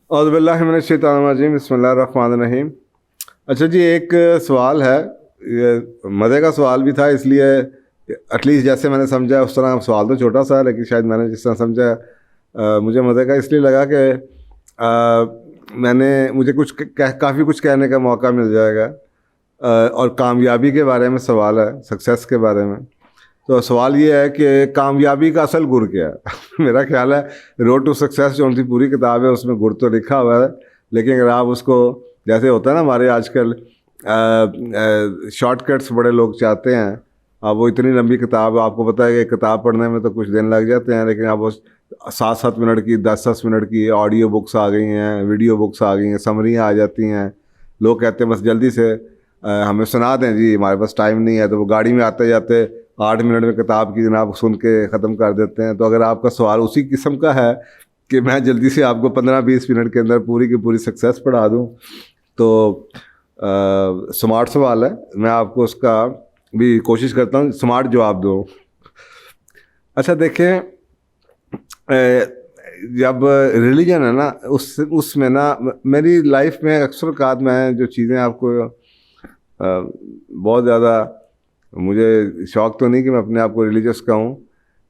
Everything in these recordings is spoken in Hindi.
औज़ुबिल्लाहि बिस्मिल्लाहिर्रहमानिर्रहीम। अच्छा जी, एक सवाल है, ये मज़े का सवाल भी था, इसलिए एटलीस्ट जैसे मैंने समझा उस तरह सवाल तो छोटा सा है, लेकिन शायद मैंने जिस तरह समझा मुझे मज़े का इसलिए लगा कि मुझे काफ़ी कुछ कहने का मौका मिल जाएगा। और कामयाबी के बारे में सवाल है, सक्सेस के बारे में। तो सवाल ये है कि कामयाबी का असल गुर क्या है? मेरा ख्याल है रोड टू सक्सेस जो उनकी पूरी किताब है उसमें गुर तो लिखा हुआ है, लेकिन अगर आप उसको, जैसे होता है ना हमारे आजकल शॉर्टकट्स बड़े लोग चाहते हैं। अब वो इतनी लंबी किताब, आपको पता है कि किताब पढ़ने में तो कुछ दिन लग जाते हैं, लेकिन अब वो 7-7 मिनट की 10-10 मिनट की ऑडियो बुक्स आ गई हैं, वीडियो बुक्स आ गई हैं, समरियाँ आ जाती हैं। लोग कहते हैं बस जल्दी से हमें सुना दें जी, हमारे पास टाइम नहीं है, तो वो गाड़ी में आते जाते 8 मिनट में किताब की जनाब सुन के ख़त्म कर देते हैं। तो अगर आपका सवाल उसी किस्म का है कि मैं जल्दी से आपको 15-20 मिनट के अंदर पूरी की पूरी सक्सेस पढ़ा दूं, तो स्मार्ट सवाल है। मैं आपको उसका भी कोशिश करता हूं स्मार्ट जवाब दूं। अच्छा देखें, जब रिलीजन है ना, उसमें ना मेरी लाइफ में अक्सर कात मैं जो चीज़ें आपको बहुत ज़्यादा, मुझे शौक़ तो नहीं कि मैं अपने आप को रिलीजियस कहूँ,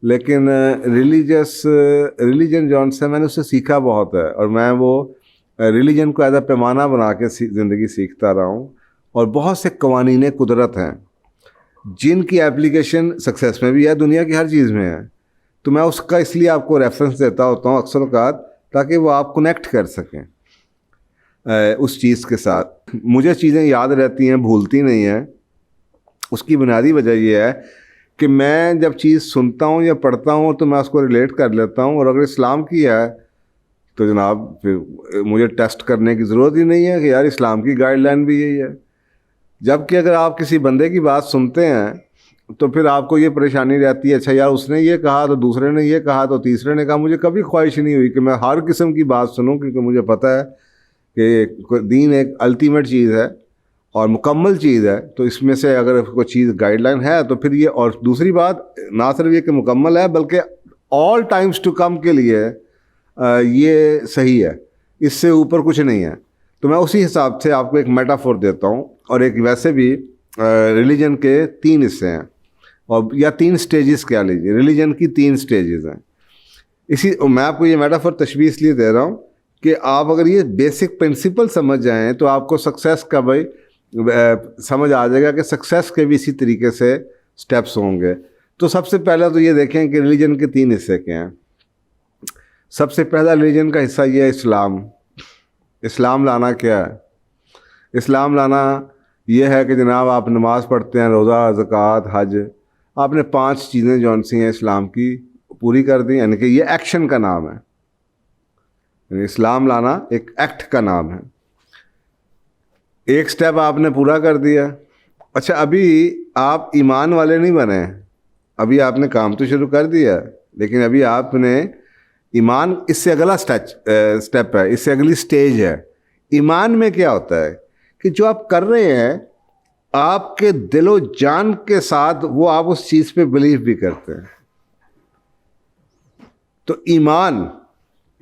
लेकिन रिलीजन जौन से मैंने उससे सीखा बहुत है, और मैं वो रिलीजन को एज अ पैमाना बना के ज़िंदगी सीखता रहा हूँ। और बहुत से कवानीन कुदरत हैं जिनकी एप्लीकेशन सक्सेस में भी है, दुनिया की हर चीज़ में है। तो मैं उसका इसलिए आपको रेफरेंस देता होता हूँ अक्सर औक़ात, ताकि वो आप कनेक्ट कर सकें उस चीज़ के साथ। मुझे चीज़ें याद रहती हैं, भूलती नहीं हैं। उसकी बुनियादी वजह यह है कि मैं जब चीज़ सुनता हूँ या पढ़ता हूँ तो मैं उसको रिलेट कर लेता हूँ, और अगर इस्लाम की है तो जनाब फिर मुझे टेस्ट करने की ज़रूरत ही नहीं है कि यार इस्लाम की गाइडलाइन भी यही है। जबकि अगर आप किसी बंदे की बात सुनते हैं तो फिर आपको ये परेशानी रहती है, अच्छा यार उसने ये कहा तो दूसरे ने ये कहा तो तीसरे ने कहा। मुझे कभी ख्वाहिश नहीं हुई कि मैं हर किस्म की बात सुनूं, क्योंकि मुझे पता है कि दीन एक अल्टीमेट चीज़ है और मुकम्मल चीज़ है। तो इसमें से अगर कोई चीज़ गाइडलाइन है तो फिर ये, और दूसरी बात ना सिर्फ ये कि मुकम्मल है बल्कि ऑल टाइम्स टू कम के लिए ये सही है, इससे ऊपर कुछ नहीं है। तो मैं उसी हिसाब से आपको एक मेटाफोर देता हूँ। और एक वैसे भी रिलीजन के 3 हिस्से हैं, और या 3 स्टेजेस कह लीजिए, रिलीजन की 3 स्टेजेस हैं। मैं आपको ये मेटाफोर तशबीह इसलिए दे रहा हूँ कि आप अगर ये बेसिक प्रिंसिपल समझ जाएं तो आपको सक्सेस का भाई समझ आ जाएगा कि सक्सेस के भी इसी तरीके से स्टेप्स होंगे। तो सबसे पहले तो ये देखें कि रिलीजन के 3 हिस्से क्या हैं। सबसे पहला रिलीजन का हिस्सा ये है इस्लाम। इस्लाम लाना क्या है? इस्लाम लाना ये है कि जनाब आप नमाज़ पढ़ते हैं, रोज़ा, ज़कात, हज, आपने 5 चीज़ें जौन सी हैं इस्लाम की पूरी कर दी, यानी कि ये एक्शन का नाम है। इस्लाम लाना एक एक्ट का नाम है। एक स्टेप आपने पूरा कर दिया। अच्छा, अभी आप ईमान वाले नहीं बने, अभी आपने काम तो शुरू कर दिया, लेकिन अभी आपने ईमान, इससे अगला स्टेप है, इससे अगली स्टेज है। ईमान में क्या होता है कि जो आप कर रहे हैं आपके दिलो जान के साथ, वो आप उस चीज़ पे बिलीव भी करते हैं। तो ईमान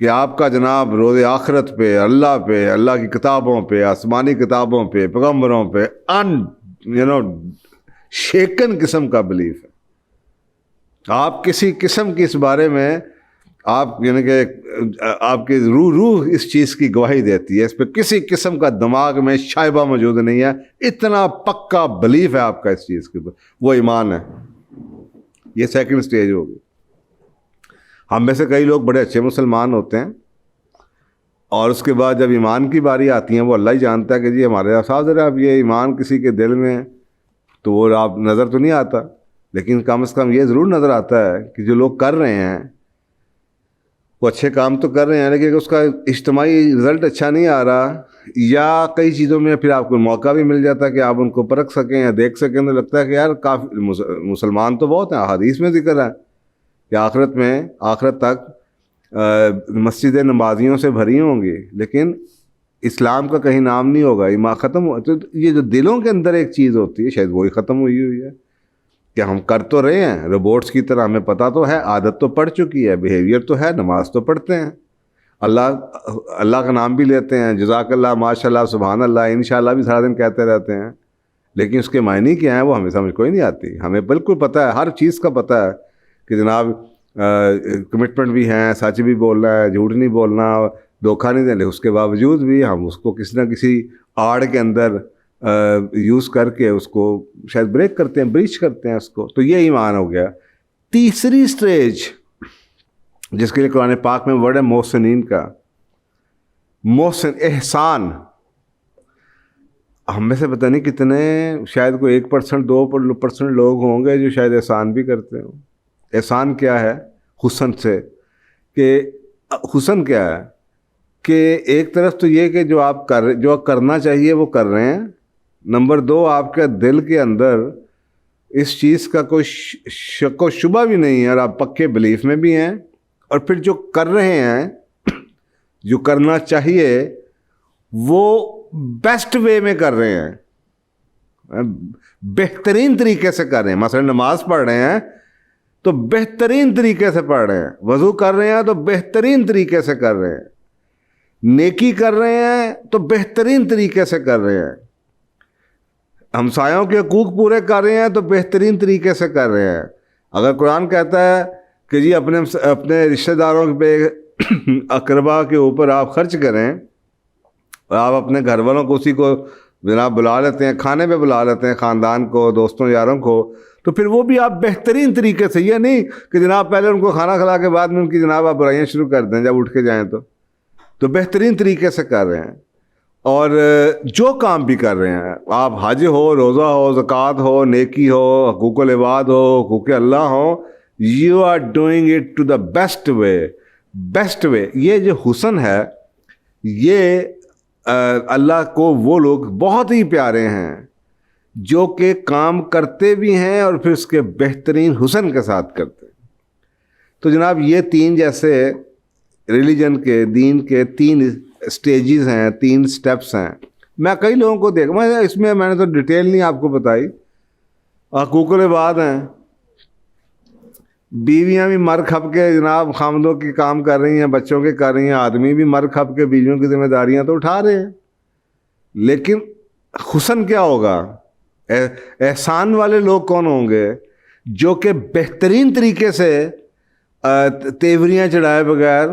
कि आपका जनाब रोज़े आखिरत पे, अल्लाह की किताबों पे, आसमानी किताबों पे, पैगम्बरों पे शेकन किस्म का बिलीफ है। आप किसी किस्म की इस बारे में, आप यानी कि आपकी रूह इस चीज़ की गवाही देती है, इस पर किसी किस्म का दिमाग में शायबा मौजूद नहीं है, इतना पक्का बिलीफ है आपका इस चीज़ के ऊपर, वो ईमान है। ये सेकंड स्टेज होगी। हम में से कई लोग बड़े अच्छे मुसलमान होते हैं, और उसके बाद जब ईमान की बारी आती है, वो अल्लाह ही जानता है कि जी हमारे साथ ज़रा अब ये ईमान किसी के दिल में तो वो आप नज़र तो नहीं आता, लेकिन कम से कम ये ज़रूर नज़र आता है कि जो लोग कर रहे हैं वो अच्छे काम तो कर रहे हैं, लेकिन उसका इज्तिमाई रिज़ल्ट अच्छा नहीं आ रहा, या कई चीज़ों में फिर आपको मौका भी मिल जाता है कि आप उनको परख सकें या देख सकें। तो लगता है कि यार काफ़ी मुसलमान तो बहुत हैं, हदीस में जिक्र है कि आखिरत तक मस्जिद नमाजियों से भरी होंगी, लेकिन इस्लाम का कहीं नाम नहीं होगा, ईमान ख़त्म हो। तो ये जो दिलों के अंदर एक चीज़ होती है, शायद वही ख़त्म हुई है कि हम कर तो रहे हैं रोबोट्स की तरह, हमें पता तो है, आदत तो पड़ चुकी है, बिहेवियर तो है, नमाज तो पढ़ते हैं, अल्लाह अल्लाह का नाम भी लेते हैं, जज़ाकल्लाह, माशाल्लाह, सुभान अल्लाह, इंशाल्लाह भी सारा दिन कहते रहते हैं, लेकिन उसके मायने क्या है वो हमें समझ कोई नहीं आती। हमें बिल्कुल पता है, हर चीज़ का पता है कि जनाब कमिटमेंट भी हैं, सच भी बोलना है, झूठ नहीं बोलना, धोखा नहीं देना, उसके बावजूद भी हम उसको किसी ना किसी आड़ के अंदर यूज़ करके उसको शायद ब्रेक करते हैं, ब्रीच करते हैं उसको। तो ये ईमान हो गया। तीसरी स्टेज जिसके लिए कुरान पाक में वर्ड है मोहसिनीन का, मोहसिन, एहसान। हम में से पता नहीं कितने, शायद कोई 1% 2% लोग होंगे जो शायद एहसान भी करते हो। एहसान क्या है? हुस्न से, कि हुस्न क्या है कि एक तरफ तो ये कि जो करना चाहिए वो कर रहे हैं, नंबर 2 आपके दिल के अंदर इस चीज़ का कोई शक व शुबा भी नहीं है और आप पक्के बिलीफ में भी हैं, और फिर जो कर रहे हैं, जो करना चाहिए वो बेस्ट वे में कर रहे हैं, बेहतरीन तरीके से कर रहे हैं। मसलन नमाज पढ़ रहे हैं तो बेहतरीन तरीके से पढ़ रहे हैं, वज़ू कर रहे हैं तो बेहतरीन तरीके से कर रहे हैं, नेकी कर रहे हैं तो बेहतरीन तरीके से कर रहे हैं, हमसायों के हकूक़ पूरे कर रहे हैं तो बेहतरीन तरीके से कर रहे हैं। अगर कुरान कहता है कि जी अपने रिश्तेदारों पे अकरबा के ऊपर आप खर्च करें, और आप अपने घर वालों को उसी को जनाब बुला लेते हैं, खाने पे बुला लेते हैं, ख़ानदान को, दोस्तों यारों को, तो फिर वो भी आप बेहतरीन तरीके से, ये नहीं कि जनाब पहले उनको खाना खिला के बाद में उनकी जनाब आप बुराइयाँ शुरू कर दें जब उठ के जाएँ, तो बेहतरीन तरीके से कर रहे हैं। और जो काम भी कर रहे हैं, आप हज हो, रोज़ा हो, ज़कात हो, नेकी हो, हकूक़ुल इबाद हो, हकूक़ अल्लाह हो, you are doing it to the best way. Best way, ये जो हुस्न है, ये अल्लाह को वो लोग बहुत ही प्यारे हैं जो कि काम करते भी हैं और फिर उसके बेहतरीन हुस्न के साथ करते हैं। तो जनाब ये 3 जैसे रिलीजन के, दीन के 3 स्टेजेस हैं, 3 स्टेप्स हैं। मैं कई लोगों को देखा, मैं इसमें मैंने तो डिटेल नहीं आपको बताई। हकूक़ुल इबाद हैं, बीवियां भी मर खप के जनाब खामदों की काम कर रही हैं, बच्चों के कर रही हैं, आदमी भी मर खप के बीवियों की जिम्मेदारियां तो उठा रहे हैं, लेकिन हुस्न क्या होगा? एहसान वाले लोग कौन होंगे? जो कि बेहतरीन तरीके से तेवरियां चढ़ाए बगैर,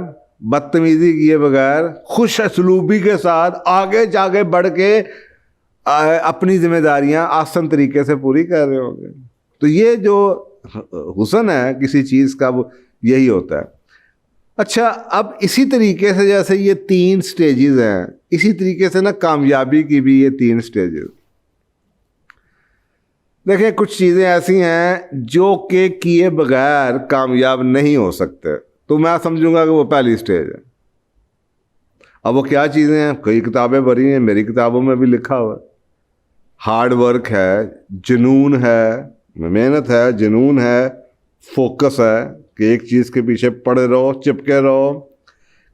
बदतमीजी किए बगैर, खुश असलूबी के साथ आगे जाके बढ़ के अपनी जिम्मेदारियां आसान तरीके से पूरी कर रहे होंगे। तो ये जो हुस्न है किसी चीज़ का, वो यही होता है। अच्छा, अब इसी तरीके से जैसे ये 3 स्टेजेस हैं, इसी तरीके से ना कामयाबी की भी ये 3 स्टेजेस। देखें, कुछ चीज़ें ऐसी हैं जो कि किए बगैर कामयाब नहीं हो सकते, तो मैं समझूंगा कि वो पहली स्टेज है। अब वो क्या चीज़ें हैं? कई किताबें भरी हैं, मेरी किताबों में भी लिखा हुआ है। हार्ड वर्क है, जुनून है, मेहनत है, जुनून है, फोकस है कि एक चीज़ के पीछे पड़े रहो, चिपके रहो।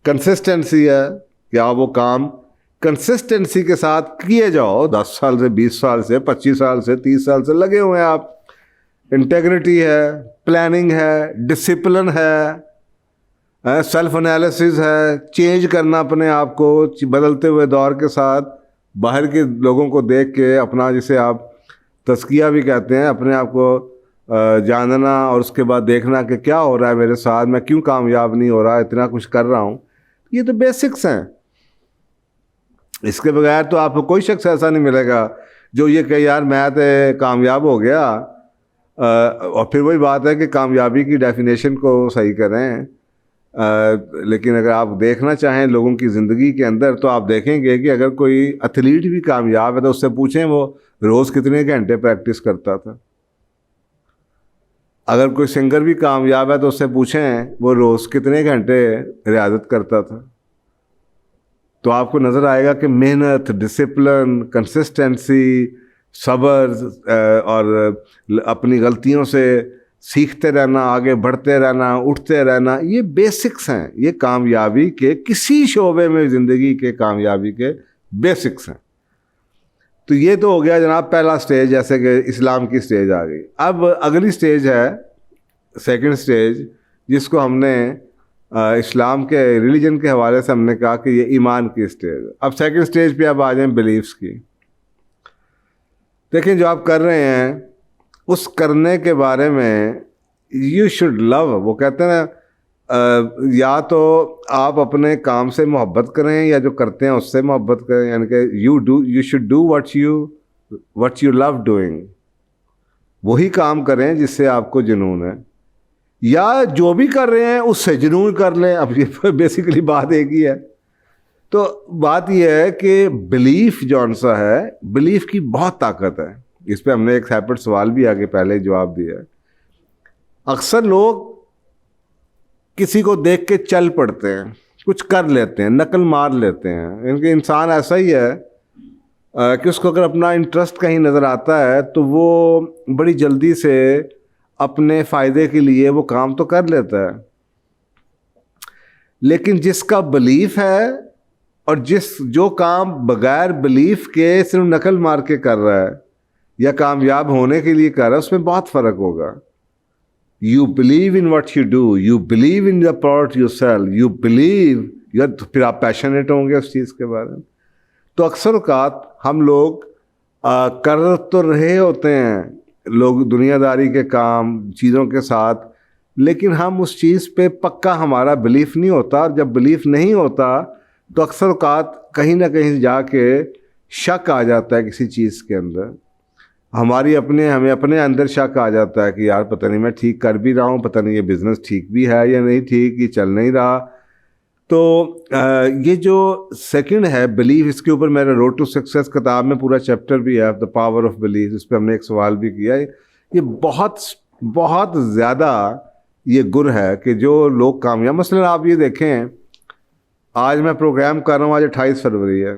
कंसिस्टेंसी है कि आप वो काम कंसिस्टेंसी के साथ किए जाओ, 10 साल से, 20 साल से, 25 साल से, 30 साल से लगे हुए हैं आप। इंटेग्रिटी है, प्लानिंग है, डिसिप्लिन है, सेल्फ एनालिसिस है, चेंज करना अपने आप को बदलते हुए दौर के साथ, बाहर के लोगों को देख के अपना, जिसे आप तज़किया भी कहते हैं, अपने आप को जानना और उसके बाद देखना कि क्या हो रहा है मेरे साथ, मैं क्यों कामयाब नहीं हो रहा, इतना कुछ कर रहा हूँ। ये तो बेसिक्स हैं, इसके बगैर तो आपको कोई शख्स ऐसा नहीं मिलेगा जो ये कहे यार मैं तो कामयाब हो गया। और फिर वही बात है कि कामयाबी की डेफिनेशन को सही करें। लेकिन अगर आप देखना चाहें लोगों की ज़िंदगी के अंदर, तो आप देखेंगे कि अगर कोई एथलीट भी कामयाब है तो उससे पूछें वो रोज़ कितने घंटे प्रैक्टिस करता था। अगर कोई सिंगर भी कामयाब है तो उससे पूछें वो रोज़ कितने घंटे रियाजत करता था। तो आपको नज़र आएगा कि मेहनत, डिसिप्लिन, कंसिस्टेंसी, सब्र और अपनी गलतियों से सीखते रहना, आगे बढ़ते रहना, उठते रहना, ये बेसिक्स हैं। ये कामयाबी के, किसी शोबे में ज़िंदगी के कामयाबी के बेसिक्स हैं। तो ये तो हो गया जनाब पहला स्टेज, जैसे कि इस्लाम की स्टेज आ गई। अब अगली स्टेज है सेकंड स्टेज, जिसको हमने इस्लाम के रिलीजन के हवाले से हमने कहा कि ये ईमान की स्टेज। अब सेकंड स्टेज पे अब आ जाएं बिलीफ्स की। देखें, जो आप कर रहे हैं उस करने के बारे में यू शुड लव। वो कहते हैं ना, या तो आप अपने काम से मोहब्बत करें या जो करते हैं उससे मोहब्बत करें, यानी कि you should do what you love doing. वही काम करें जिससे आपको जुनून है, या जो भी कर रहे हैं उससे जुनून कर लें। अब ये बेसिकली बात एक ही है। तो बात यह है कि बिलीफ जौन सा है, बिलीफ की बहुत ताकत है। इस पे हमने एक सेपरेट सवाल भी आगे पहले जवाब दिया है। अक्सर लोग किसी को देख के चल पड़ते हैं, कुछ कर लेते हैं, नकल मार लेते हैं। इनके इंसान ऐसा ही है कि उसको अगर अपना इंटरेस्ट कहीं नज़र आता है तो वो बड़ी जल्दी से अपने फ़ायदे के लिए वो काम तो कर लेता है। लेकिन जिसका बिलीफ है और जो काम बगैर बिलीफ के सिर्फ नकल मार के कर रहा है या कामयाब होने के लिए कर रहा है, उसमें बहुत फ़र्क होगा। You believe in what you do, you believe in the product you sell, you believe यार, तो फिर आप पैशनेट होंगे उस चीज़ के बारे में। तो अक्सर औक़ात हम लोग कर तो रहे होते हैं लोग दुनियादारी के काम चीज़ों के साथ, लेकिन हम उस चीज़ पे पक्का हमारा बिलीफ नहीं होता। और जब बिलीफ नहीं होता तो अक्सर औक़ात कहीं ना कहीं जाके शक आ जाता है किसी चीज़ के अंदर। हमें अपने अंदर शक आ जाता है कि यार पता नहीं मैं ठीक कर भी रहा हूँ, पता नहीं ये बिज़नेस ठीक भी है या नहीं ठीक, ये चल नहीं रहा। तो ये जो सेकंड है बिलीफ, इसके ऊपर मेरा रोड टू सक्सेस किताब में पूरा चैप्टर भी है, द पावर ऑफ बिलीफ। इस पर हमने एक सवाल भी किया है। ये बहुत बहुत ज़्यादा ये गुण है कि जो लोग कामयाब, मसलन आप ये देखें, आज मैं प्रोग्राम कर रहा हूँ, आज 28 फरवरी है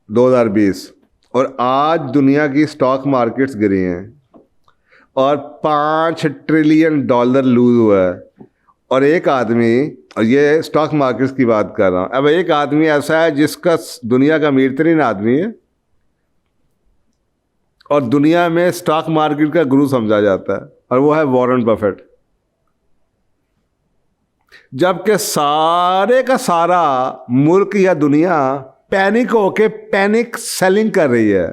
2020, और आज दुनिया की स्टॉक मार्केट्स गिरी हैं और $5 ट्रिलियन लूज हुआ है। और एक आदमी, और ये स्टॉक मार्केट्स की बात कर रहा हूँ, अब एक आदमी ऐसा है जिसका दुनिया का अमीर तरीन आदमी है और दुनिया में स्टॉक मार्केट का गुरु समझा जाता है, और वो है वॉरेन बफेट। जबकि सारे का सारा मुल्क या दुनिया पैनिक होके पैनिक सेलिंग कर रही है,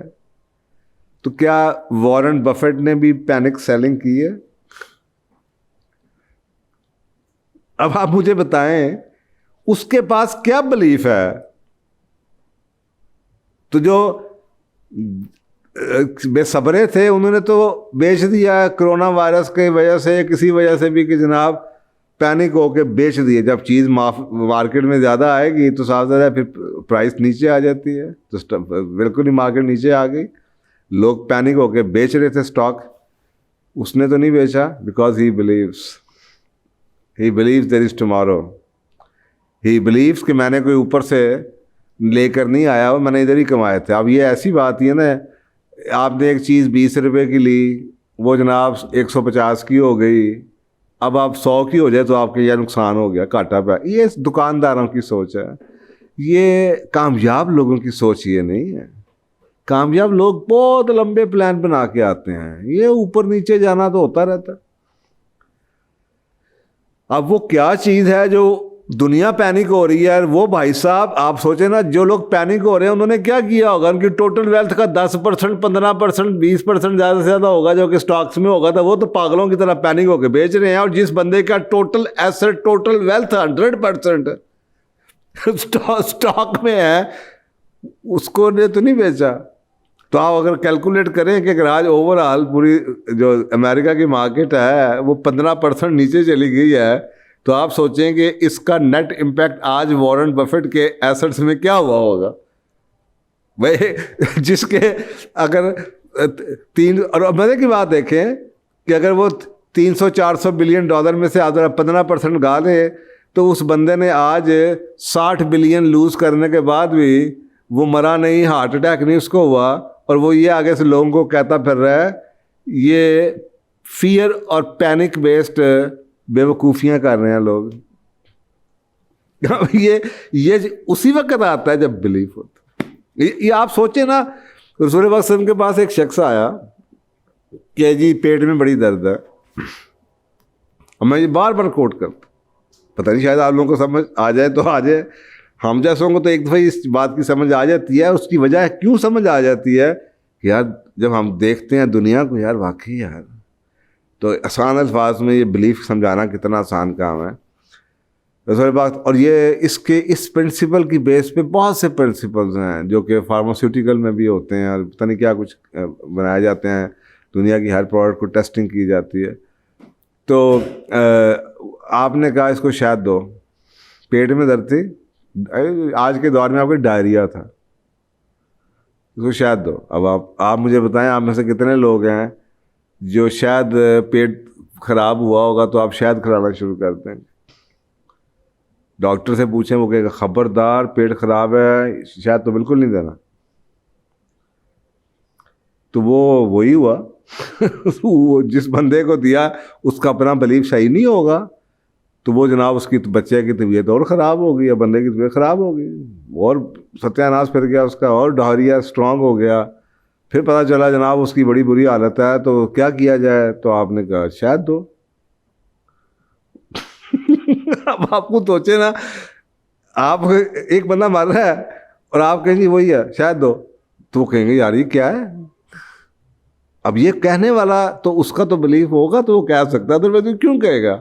तो क्या वॉरेन बफेट ने भी पैनिक सेलिंग की है? अब आप मुझे बताएं उसके पास क्या बिलीफ है? तो जो बेसब्रे थे उन्होंने तो बेच दिया कोरोना वायरस के वजह से, किसी वजह से भी, कि जनाब पैनिक होके बेच दिए। जब चीज़ मार्केट में ज़्यादा आएगी तो साफ ज़्यादा फिर प्राइस नीचे आ जाती है, तो बिल्कुल ही मार्केट नीचे आ गई। लोग पैनिक होके बेच रहे थे स्टॉक, उसने तो नहीं बेचा, because he believes there is tomorrow. He believes कि मैंने कोई ऊपर से लेकर नहीं आया, मैंने इधर ही कमाए थे। अब ये ऐसी बात है ना, आपने एक चीज़ 20 रुपये की ली, वो जनाब 150 की हो गई, अब आप 100 की हो जाए तो आपके यह नुकसान हो गया, घाटा पे। ये दुकानदारों की सोच है, ये कामयाब लोगों की सोच ये नहीं है। कामयाब लोग बहुत लंबे प्लान बना के आते हैं, ये ऊपर नीचे जाना तो होता रहता है। अब वो क्या चीज़ है जो दुनिया पैनिक हो रही है, वो भाई साहब आप सोचें ना, जो लोग पैनिक हो रहे हैं उन्होंने क्या किया होगा? उनकी टोटल वेल्थ का 10%, 15%, 20% ज़्यादा से ज़्यादा होगा जो कि स्टॉक्स में होगा, तो वो तो पागलों की तरह पैनिक होकर बेच रहे हैं। और जिस बंदे का total asset, total wealth 100% stock में है, उसको ने तो नहीं बेचा। तो आप अगर कैलकुलेट करें कि अगर आज ओवरऑल पूरी जो अमेरिका की मार्केट है वो 15% नीचे चली गई है, तो आप सोचें कि इसका नेट इम्पैक्ट आज वॉरेन बफेट के एसेट्स में क्या हुआ होगा भाई। जिसके अगर 3, और मजे की बात देखें कि अगर वो $300-400 बिलियन में से आप 15% गा दें, तो उस बंदे ने आज 60 बिलियन लूज करने के बाद भी वो मरा नहीं, हार्ट अटैक नहीं उसको हुआ, और वो ये आगे से लोगों को कहता फिर रहा है ये फियर और पैनिक बेस्ड बेवकूफ़ियाँ कर रहे हैं लोग। ये उसी वक्त आता है जब बिलीफ होता है। ये आप सोचें ना, रसूल वसल्लम के पास एक शख्स आया कि जी पेट में बड़ी दर्द है, और मैं ये बार बार कोट करता, पता नहीं शायद आप लोगों को समझ आ जाए तो आ जाए, हम जैसों को तो एक दफ़ा इस बात की समझ आ जाती है। उसकी वजह क्यों समझ आ जाती है कि यार जब हम देखते हैं दुनिया को, यार वाकई यार, तो आसान अल्फाज में ये बिलीफ समझाना कितना आसान काम है। दूसरी बात, और ये इस प्रिंसिपल की बेस पे बहुत से प्रिंसिपल्स हैं जो कि फार्मास्यूटिकल में भी होते हैं, और पता नहीं क्या कुछ बनाए जाते हैं, दुनिया की हर प्रोडक्ट को टेस्टिंग की जाती है। तो आपने कहा इसको शहद दो, पेट में दर्द थी, आज के दौर में आपको डायरिया था, इसको शहद दो। अब आप मुझे बताएं, आप में से कितने लोग हैं जो शायद पेट खराब हुआ होगा तो आप शहद खिलाना शुरू करते हैं। डॉक्टर से पूछें, वो कहेगा खबरदार पेट खराब है, शहद तो बिल्कुल नहीं देना। तो वो वही हुआ वो जिस बंदे को दिया उसका अपना बिलीफ सही नहीं होगा, तो वो जनाब उसकी बच्चे की तबीयत और ख़राब हो गई या बंदे की तबीयत ख़राब हो गई, और सत्यानाश फिर गया उसका, और डायरिया स्ट्रांग हो गया। फिर पता चला जनाब उसकी बड़ी बुरी हालत है, तो क्या किया जाए? तो आपने कहा शहद दो। अब आपको सोचे ना, आप एक बंदा मर रहा है और आप कहेंगे वही है शहद दो, तो वो कहेंगे यार ये क्या है। अब ये कहने वाला तो उसका तो बिलीफ होगा तो वो कह सकता है, तो क्यों कहेगा?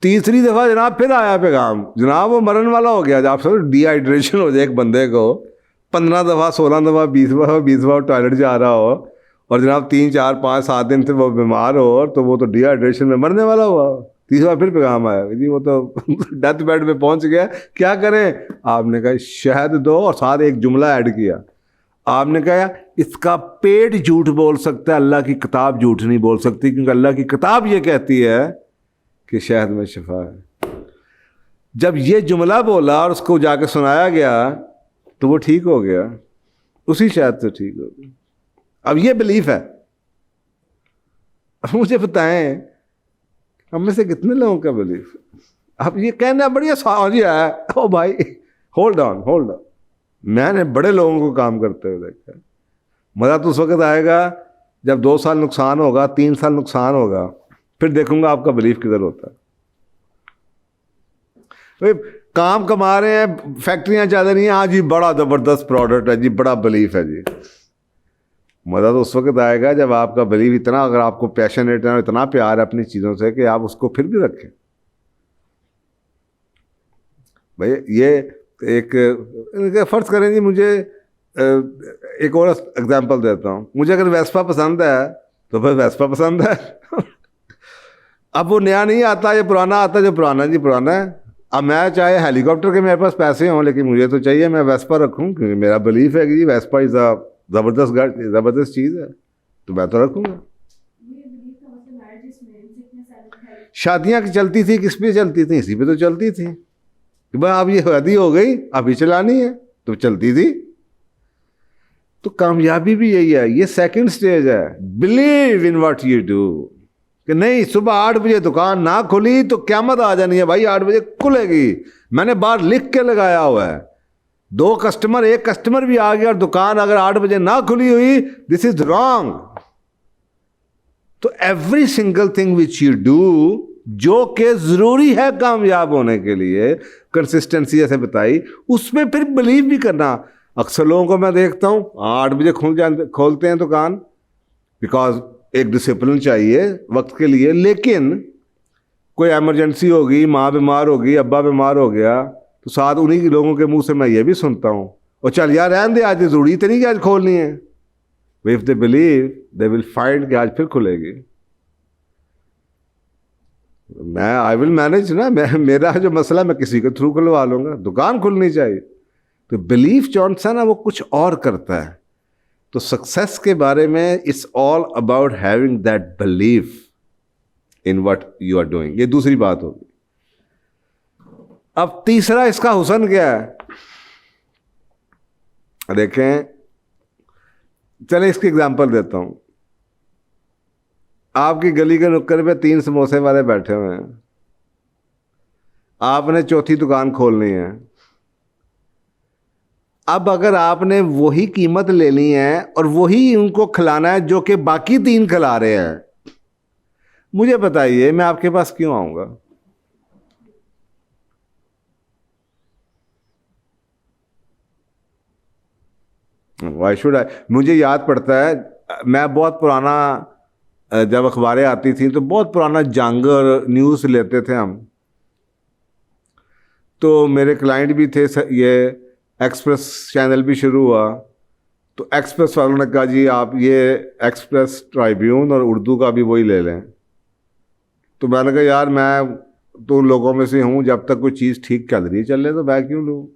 तीसरी दफ़ा जनाब फिर आया पैगाम, जनाब वो मरने वाला हो गया। आप सब डिहाइड्रेशन हो जाए एक बंदे को, 15 दफ़ा 16 दफ़ा 20 दफ़ा टॉयलेट जा रहा हो, और जनाब 3 4 5 7 दिन से वो बीमार हो, तो वो तो डिहाइड्रेशन में मरने वाला हुआ। तीसरी बार फिर पैगाम आया जी वो तो डेथ बेड पे पहुंच गया, क्या करें? आपने कहा शहद दो, और साथ एक जुमला ऐड किया। आपने कहा इसका पेट झूठ बोल सकता है, अल्लाह की किताब झूठ नहीं बोल सकती, क्योंकि अल्लाह की किताब ये कहती है कि शहद में शिफा है। जब ये जुमला बोला और उसको जाके सुनाया गया तो वो ठीक हो गया, उसी शहद से ठीक हो गया। अब ये बिलीफ है। अब मुझे बताएं हम में से कितने लोगों का बिलीफ है? अब ये कहना बड़ी आसान है, ओ भाई होल्ड ऑन, मैंने बड़े लोगों को काम करते हुए देखा है। मज़ा तो उस वक्त आएगा जब 2 साल नुकसान होगा, 3 साल नुकसान होगा, फिर देखूंगा आपका बिलीफ किधर होता है। भाई काम कमा रहे हैं, फैक्ट्रियां चल रही हैं, हाँ जी बड़ा ज़बरदस्त प्रोडक्ट है जी, बड़ा बिलीफ है जी। मज़ा तो उस वक्त आएगा जब आपका बिलीफ इतना, अगर आपको पैशनेट है, इतना प्यार है अपनी चीज़ों से कि आप उसको फिर भी रखें। भाई ये एक फ़र्ज़ करें जी, मुझे एक और एग्जांपल देता हूँ। मुझे अगर वेस्पा पसंद है तो फिर वेस्पा पसंद है। अब वो नया नहीं आता, ये पुराना आता, जो पुराना जी पुराना है। अब मैं चाहे हेलीकॉप्टर के मेरे पास पैसे हों, लेकिन मुझे तो चाहिए मैं वेस्पा रखूँ, क्योंकि मेरा बिलीफ है कि जी वेस्पा इज़ अ ज़बरदस्त चीज़ है, तो मैं तो रखूँगा। शादियाँ चलती थी किस पे चलती थी? इसी पे तो चलती थी कि भाई अब ये शादी हो गई, अभी चलानी है, तो चलती थी। तो कामयाबी भी यही है, ये सेकंड स्टेज है। Believe in what you do, कि नहीं सुबह 8 बजे दुकान ना खुली तो क़यामत आ जानी है भाई, 8 बजे खुलेगी। मैंने बाहर लिख के लगाया हुआ है, 2 कस्टमर, 1 कस्टमर भी आ गया और दुकान अगर 8 बजे ना खुली हुई, दिस इज रॉन्ग। तो every single thing which you do, जो कि जरूरी है कामयाब होने के लिए, कंसिस्टेंसी जैसे बताई, उसमें फिर बिलीव भी करना। अक्सर लोगों को मैं देखता हूँ 8 बजे खोलते हैं दुकान, बिकॉज एक डिसिप्लिन चाहिए वक्त के लिए, लेकिन कोई एमरजेंसी होगी, माँ बीमार होगी, अब्बा बीमार हो गया, तो साथ उन्हीं के लोगों के मुंह से मैं ये भी सुनता हूँ, और चल यार रहने दे, आज ज़रूरी तो नहीं कि आज खोलनी है। If they believe they will find कि आज फिर खुलेगी। मैं आई विल मैनेज ना, मेरा जो मसला मैं किसी के थ्रू खुलवा लूँगा, दुकान खुलनी चाहिए। तो बिलीफ जो सा ना वो कुछ और करता है। तो सक्सेस के बारे में it's all about having that belief in what you are doing. ये दूसरी बात होगी। अब तीसरा इसका हुस्न क्या है, देखें, चले इसकी एग्जांपल देता हूं। आपकी गली के नुक्कड़ पे 3 समोसे वाले बैठे हुए हैं, आपने चौथी दुकान खोलनी है। अब अगर आपने वही कीमत लेनी है और वही उनको खिलाना है जो कि बाकी 3 खिला रहे हैं, मुझे बताइए मैं आपके पास क्यों आऊँगा? Why should I? मुझे याद पड़ता है, मैं बहुत पुराना, जब अखबारें आती थी तो बहुत पुराना जंग और न्यूज़ लेते थे हम, तो मेरे क्लाइंट भी थे, ये एक्सप्रेस चैनल भी शुरू हुआ, तो एक्सप्रेस वालों ने कहा जी आप ये एक्सप्रेस ट्राइब्यून और उर्दू का भी वही ले लें। तो मैंने कहा यार मैं तो उन लोगों में से हूँ, जब तक कोई चीज़ ठीक चल रही है चल रही तो मैं क्यों लूँ?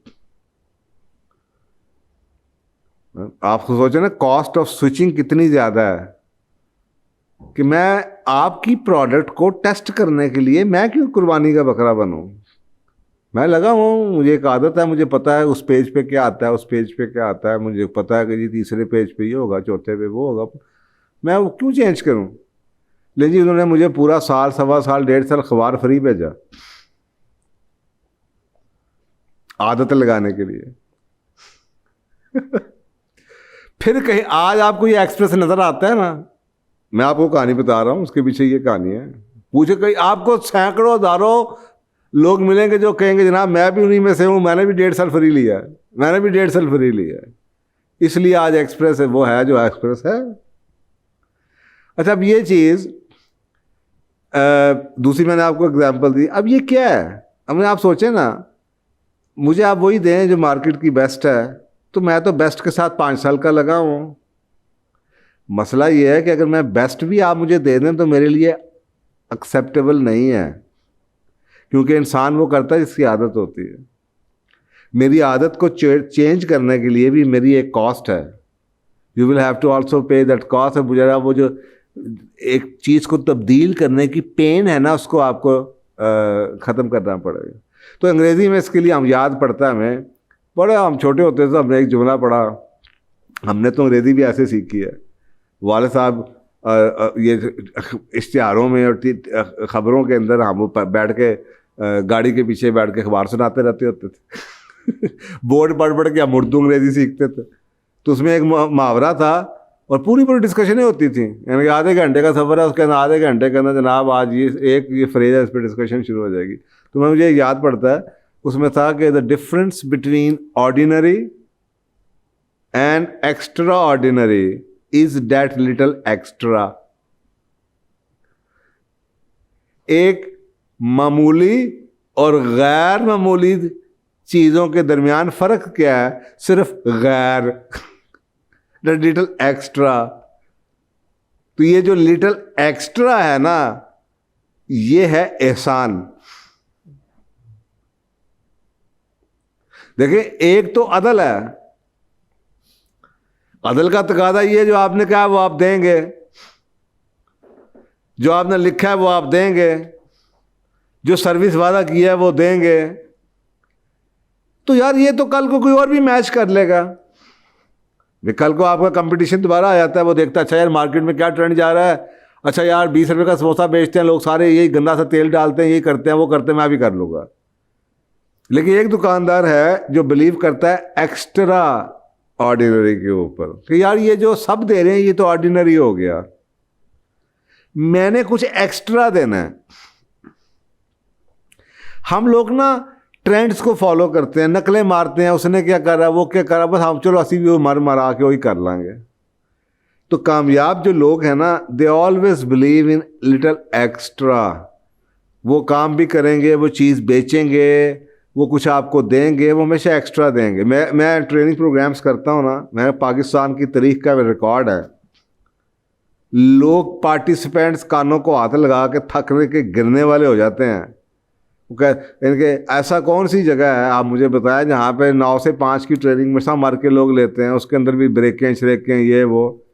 आप सोचो ना कॉस्ट ऑफ स्विचिंग कितनी ज़्यादा है, कि मैं आपकी प्रोडक्ट को टेस्ट करने के लिए मैं क्यों कुर्बानी का बकरा बनूं? मैं लगा हूँ, मुझे एक आदत है, मुझे पता है उस पेज पे क्या आता है, उस पेज पे क्या आता है, मुझे पता है कि जी तीसरे पेज पे ये होगा, चौथे पे वो होगा, मैं वो क्यों चेंज करूँ? लेकिन जी उन्होंने मुझे पूरा साल, सवा साल, 1.5 साल अखबार फ्री भेजा आदत लगाने के लिए। फिर कहीं आज आपको ये एक्सप्रेस नजर आता है ना, मैं आपको कहानी बता रहा हूँ, उसके पीछे ये कहानी है। पूछे कहीं आपको सैकड़ों हजारों लोग मिलेंगे जो कहेंगे जनाब मैं भी उन्हीं में से हूँ, मैंने भी 1.5 साल फ्री लिया है, मैंने भी 1.5 साल फ्री लिया है, इसलिए आज एक्सप्रेस है वो है जो एक्सप्रेस है। अच्छा अब ये चीज़ दूसरी मैंने आपको एग्जांपल दी, अब ये क्या है? अब आप सोचें ना, मुझे आप वही दें जो मार्केट की बेस्ट है, तो मैं तो बेस्ट के साथ 5 साल का लगा हूँ। मसला ये है कि अगर मैं बेस्ट भी आप मुझे दे दें तो मेरे लिए एक्सेप्टेबल नहीं है, क्योंकि इंसान वो करता है जिसकी आदत होती है। मेरी आदत को चेंज करने के लिए भी मेरी एक कॉस्ट है, you will have to also pay that cost. है मुझे वो जो एक चीज़ को तब्दील करने की पेन है ना, उसको आपको ख़त्म करना पड़ेगा। तो अंग्रेज़ी में इसके लिए हम याद पड़ता है हमें, बड़े हम छोटे होते थे तो हमने एक जुमला पढ़ा, हमने तो अंग्रेज़ी भी ऐसे सीखी है, वाले साहब ये इश्तिहारों में और ख़बरों के अंदर हम बैठ के गाड़ी के पीछे बैठ के अखबार सुनाते रहते होते थे। बोर्ड पढ़ पढ़ के हम उर्दू अंग्रेज़ी सीखते थे। तो उसमें एक मुहावरा था और पूरी पूरी डिस्कशनें होती थी, यानी कि आधे घंटे का सफ़र है, उसके अंदर आधे घंटे के अंदर जनाब आज ये फ्रेज है, इस पर डिस्कशन शुरू हो जाएगी। तो मुझे याद पड़ता है, उसमें था कि the difference between ordinary and extra ordinary is that little extra. एक मामूली और गैर मामूली चीज़ों के दरमियान फ़र्क क्या है? सिर्फ गैर, द लिटल एक्स्ट्रा। तो ये जो लिटल एक्स्ट्रा है ना, ये है एहसान। देखिए एक तो अदल है, अदल का तकादा ये जो आपने कहा वो आप देंगे, जो आपने लिखा है वो आप देंगे, जो सर्विस वादा किया है वो देंगे। तो यार ये तो कल को कोई और भी मैच कर लेगा। कल को आपका कंपटीशन दोबारा आ जाता है, वो देखता है अच्छा यार मार्केट में क्या ट्रेंड जा रहा है, अच्छा यार 20 रुपये का समोसा बेचते हैं लोग सारे, यही गंदा सा तेल डालते हैं, यही करते हैं वो करते हैं, मैं भी कर लूँगा। लेकिन एक दुकानदार है जो बिलीव करता है एक्स्ट्रा ऑर्डिनरी के ऊपर, कि यार ये जो सब दे रहे हैं ये तो ऑर्डिनरी हो गया, मैंने कुछ एक्स्ट्रा देना है। हम लोग ना ट्रेंड्स को फॉलो करते हैं, नकलें मारते हैं, उसने क्या करा वो क्या करा, बस हम चलो असी भी वो मर मरा के वही कर लांगे। तो कामयाब जो लोग हैं ना, they always believe in little extra. वो काम भी करेंगे, वो चीज़ बेचेंगे, वो कुछ आपको देंगे, वो हमेशा एक्स्ट्रा देंगे। मैं ट्रेनिंग प्रोग्राम्स करता हूँ ना, मैं पाकिस्तान की तारीख का रिकॉर्ड है, लोग पार्टिसिपेंट्स कानों को हाथ लगा के थकने के गिरने वाले हो जाते हैं। इनके ऐसा कौन सी जगह है आप मुझे बताएं जहाँ पे 9 से 5 की ट्रेनिंग में सब मार के लोग लेते हैं, उसके अंदर भी ब्रेकें श्रेकें ये वो।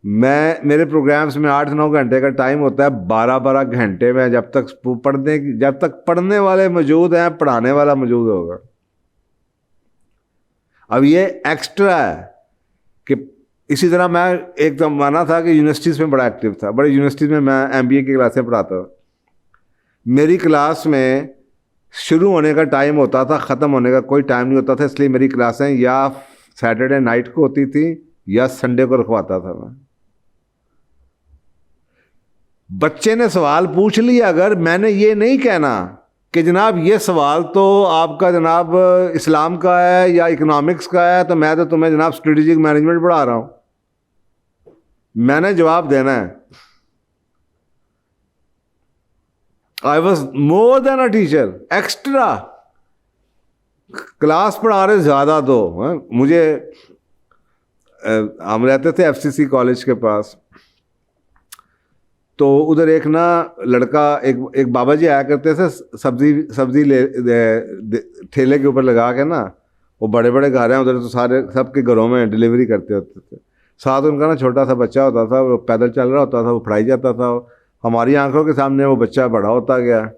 मेरे प्रोग्राम्स में 8-9 घंटे का टाइम होता है, 12-12 घंटे में जब तक पढ़ने वाले मौजूद हैं पढ़ाने वाला मौजूद होगा। अब ये एक्स्ट्रा है कि इसी तरह मैं एक ज़माना था कि यूनिवर्सिटीज़ में बड़ा एक्टिव था, बड़ी यूनिवर्सिटीज़ में मैं MBA की क्लासें पढ़ाता था। मेरी क्लास में शुरू होने का टाइम होता था, ख़त्म होने का कोई टाइम नहीं होता था, इसलिए मेरी क्लासें या सैटरडे नाइट को होती थी या संडे को रखवाता था मैं। बच्चे ने सवाल पूछ लिया, अगर मैंने ये नहीं कहना कि जनाब ये सवाल तो आपका जनाब इस्लाम का है या इकोनॉमिक्स का है, तो मैं तो तुम्हें जनाब स्ट्रेटेजिक मैनेजमेंट पढ़ा रहा हूं। मैंने जवाब देना है। I was more than a teacher, extra class पढ़ा रहे ज़्यादा दो। मुझे हम रहते थे एफसीसी कॉलेज के पास, तो उधर एक ना लड़का, एक बाबा जी आया करते थे, सब्जी ठेले के ऊपर लगा के ना, वो बड़े बड़े घर हैं उधर, तो सारे सबके घरों में डिलीवरी करते होते थे। साथ उनका ना छोटा सा बच्चा होता था, वो पैदल चल रहा होता था, वो पढ़ाई जाता था। हमारी आंखों के सामने वो बच्चा बड़ा होता गया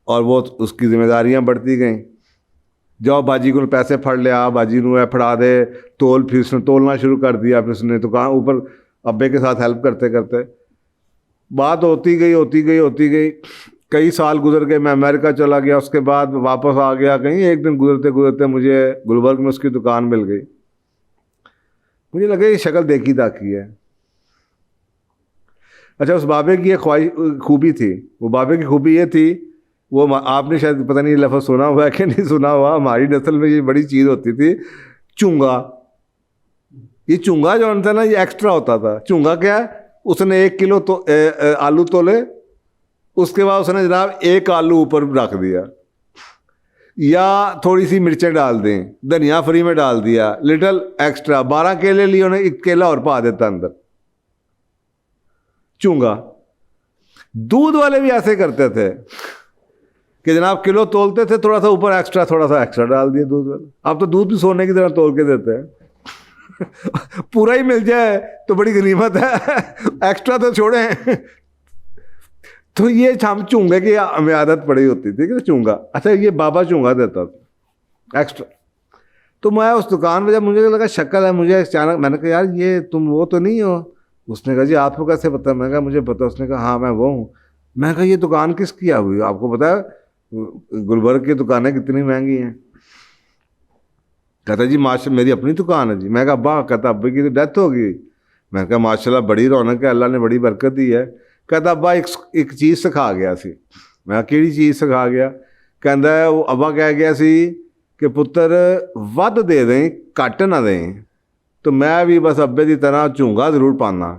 और वो उसकी जिम्मेदारियां बढ़ती गईं। जाओ बाजी को पैसे फड़ लिया, बाजी को फड़ा दे, तोल, फिर उसने तोलना शुरू कर दिया। फिर उसने तो कहाँ ऊपर अब्बे के साथ हेल्प करते करते बात होती गई। कई साल गुजर गए, मैं अमेरिका चला गया, उसके बाद वापस आ गया कहीं। एक दिन गुजरते गुजरते मुझे गुलबर्ग में उसकी दुकान मिल गई। मुझे लगा ये शक्ल देखी ताकी है। अच्छा, उस बाबे की एक खूबी थी। वो बाबे की खूबी ये थी, वो आपने शायद पता नहीं लफ्ज़ सुना हुआ है कि नहीं सुना हुआ, हमारी नस्ल में ये बड़ी चीज़ होती थी, चूंगा। ये चूंगा जो था ना, ये एक्स्ट्रा होता था। चूंगा क्या है, उसने 1 किलो तो आलू तोले, उसके बाद उसने जनाब 1 आलू ऊपर रख दिया, या थोड़ी सी मिर्चें डाल दें, धनिया फ्री में डाल दिया, लिटिल एक्स्ट्रा। 12 केले लिए, उन्हें 1 केला और पा देता अंदर। चूंगा। दूध वाले भी ऐसे करते थे कि जनाब किलो तोलते थे, थोड़ा सा ऊपर एक्स्ट्रा, थोड़ा सा एक्स्ट्रा डाल दिया दूध वाले। अब तो दूध भी सोने की तरह तोल के देते हैं। पूरा ही मिल जाए तो बड़ी गनीमत है, एक्स्ट्रा तो छोड़ें। तो ये हम चूंगे की हमें आदत पड़ी होती थी कि चूंगा। अच्छा, ये बाबा चूंगा देता था एक्स्ट्रा। तो मैं उस दुकान में, जब मुझे लगा शक्ल है, मुझे अचानक मैंने कहा यार ये तुम वो तो नहीं हो? उसने कहा जी आपको कैसे पता? मैं कहा मुझे पता। उसने कहा हाँ मैं वो हूँ। मैं कहा ये दुकान किसकी आ हुई? आपको पता है गुलबर्ग की दुकानें कितनी महंगी हैं? कहता जी माशा मेरी अपनी दुकान है जी। मैं कहा अब्बा? कहता अब्बा की तो डेथ हो गई। मैं कहा माशाल्लाह बड़ी रौनक है, अल्लाह ने बड़ी बरकत दी है। कहता अब्बा एक चीज़ सिखा गया सी। मैं केड़ी चीज़ सिखा गया? कहता है वो अब्बा कह गया सी कि पुत्र वध दे दें घट ना दें, तो मैं भी बस अब्बे की तरह झूंगा जरूर पाना।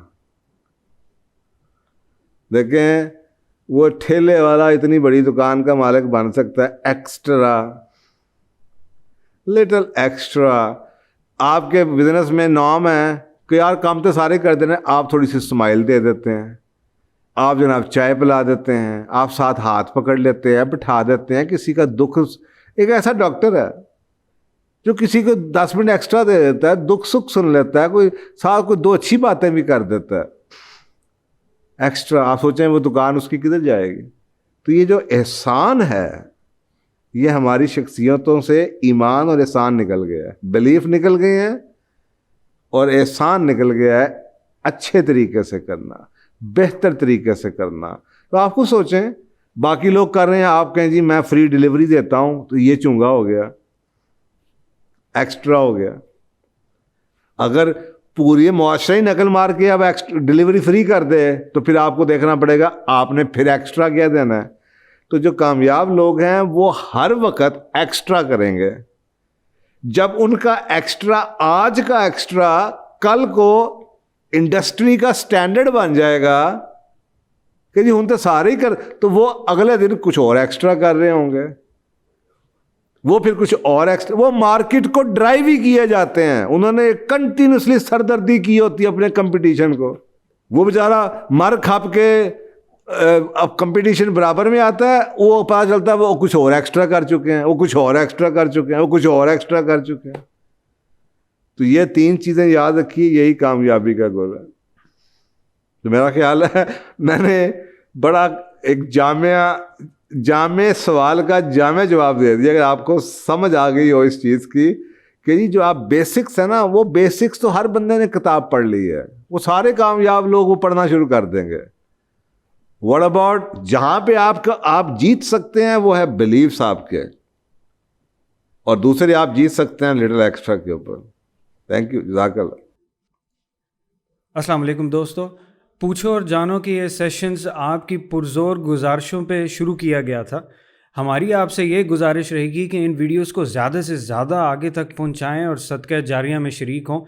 देखें, वो ठेले वाला इतनी बड़ी दुकान का मालिक बन सकता है एक्स्ट्रा, लिटिल एक्स्ट्रा। आपके बिजनेस में नॉर्म है कि यार काम तो सारे कर देना, आप थोड़ी सी स्माइल दे देते हैं, आप जनाब चाय पिला देते हैं, आप साथ हाथ पकड़ लेते हैं, बिठा देते हैं। किसी का दुख, एक ऐसा डॉक्टर है जो किसी को 10 मिनट एक्स्ट्रा दे देता है, दुख सुख सुन लेता है, कोई साथ कोई 2 अच्छी बातें भी कर देता है एक्स्ट्रा। आप सोचें वो दुकान उसकी किधर जाएगी? तो ये जो एहसान है, ये हमारी शख्सियतों से ईमान और एहसान निकल गया है, बिलीफ निकल गए हैं और एहसान निकल गया है। अच्छे तरीके से करना, बेहतर तरीके से करना। तो आपको सोचें, बाकी लोग कर रहे हैं, आप कहें जी मैं फ्री डिलीवरी देता हूं, तो ये चूंगा हो गया, एक्स्ट्रा हो गया। अगर पूरी मुआशरा ही नकल मार के अब डिलीवरी फ्री कर दे, तो फिर आपको देखना पड़ेगा आपने फिर एक्स्ट्रा क्या देना है। तो जो कामयाब लोग हैं वो हर वक्त एक्स्ट्रा करेंगे। जब उनका एक्स्ट्रा, आज का एक्स्ट्रा कल को इंडस्ट्री का स्टैंडर्ड बन जाएगा कि जी हूं तो सारे ही कर, तो वो अगले दिन कुछ और एक्स्ट्रा कर रहे होंगे, वो फिर कुछ और एक्स्ट्रा। वो मार्केट को ड्राइव ही किए जाते हैं, उन्होंने कंटिन्यूसली सरदर्दी की होती है अपने कंपटीशन को। वो बेचारा मर खप के अब कंपटीशन बराबर में आता है, वो पता चलता है वो कुछ और एक्स्ट्रा कर चुके हैं, वो कुछ और एक्स्ट्रा कर चुके हैं, वो कुछ और एक्स्ट्रा कर चुके हैं। तो ये 3 चीज़ें याद रखिए, यही कामयाबी का गोल है। तो मेरा ख्याल है मैंने बड़ा एक जामे सवाल का जामे जवाब दे दिया। अगर आपको समझ आ गई हो इस चीज़ की कि जी जो आप बेसिक्स है ना, वो बेसिक्स तो हर बंदे ने किताब पढ़ ली है, वो सारे कामयाब लोग वो पढ़ना शुरू कर देंगे। व्हाट अबाउट जहां पे आप जीत सकते हैं वो है बिलीव्स आपके, और दूसरे आप जीत सकते हैं लिटिल एक्स्ट्रा के ऊपर। थैंक यू, जज़ाकल्लाह। अस्सलाम वालेकुम दोस्तों, पूछो और जानो कि ये सेशंस आपकी पुरजोर गुजारिशों पे शुरू किया गया था। हमारी आपसे ये गुजारिश रहेगी कि इन वीडियोस को ज़्यादा से ज़्यादा आगे तक पहुंचाएं और सदका जारिया में शरीक हों।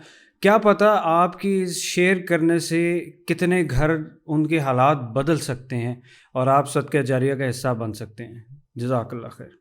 क्या पता आपकी इस शेयर करने से कितने घर उनके हालात बदल सकते हैं और आप सदका जारिया का हिस्सा बन सकते हैं। जज़ाकल्लाह खैर।